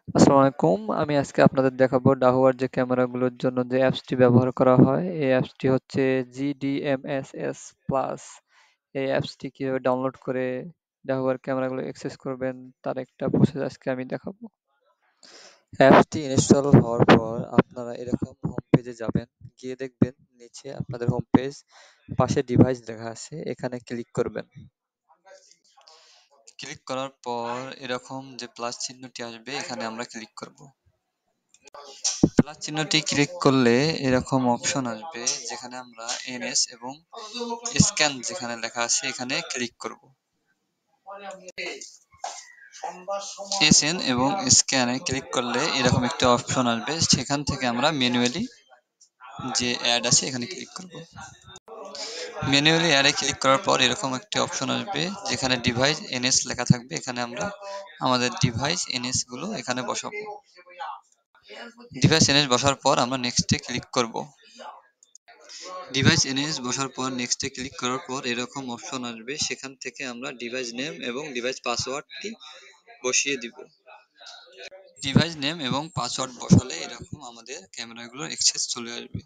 আসসালামু আলাইকুম। আমি আজকে আপনাদের দেখাবো ডাহুয়ার যে ক্যামেরাগুলোর জন্য যে অ্যাপসটি ব্যবহার করা হয়। এই অ্যাপসটি হচ্ছে GDMSS প্লাস। এই অ্যাপসটি কিভাবে ডাউনলোড করে ডাহুয়ার ক্যামেরাগুলো অ্যাক্সেস করবেন তার একটা প্রসেস আজকে আমি দেখাবো। অ্যাপসটি ইনস্টল হওয়ার পর আপনারা এরকম হোম পেজে যাবেন, গিয়ে দেখবেন নিচে আপনাদের হোম পেজ, পাশে ডিভাইস লেখা আছে, এখানে ক্লিক করবেন। ক্লিক করার পর এরকম যে প্লাস চিহ্নটি আসবে এখানে আমরা ক্লিক করব। প্লাস চিহ্নটি ক্লিক করলে এরকম অপশন আসবে যেখানে আমরা এনএস এবং স্ক্যান যেখানে লেখা আছে এখানে ক্লিক করব। এসএন এবং স্ক্যানে ক্লিক করলে এরকম একটা অপশন আসবে, সেখান থেকে আমরা ম্যানুয়ালি যে অ্যাড আছে এখানে ক্লিক করব। ম্যানুয়ালি অ্যাডে ক্লিক করার পর এরকম একটি অপশন আসবে যেখানে ডিভাইস এনএস লেখা থাকবে, এখানে আমরা আমাদের ডিভাইস এনএস গুলো এখানে বসাবো। ডিভাইস এনএস বসার পর আমরা নেক্সটে ক্লিক করব। ডিভাইস এনএস বসার পর নেক্সটে ক্লিক করার পর এরকম অপশন আসবে, সেখান থেকে আমরা ডিভাইস নেম এবং ডিভাইস পাসওয়ার্ডটি বসিয়ে দিব। ডিভাইস নেম এবং পাসওয়ার্ড বসালে এরকম আমাদের ক্যামেরাগুলোর অ্যাক্সেস চলে আসবে।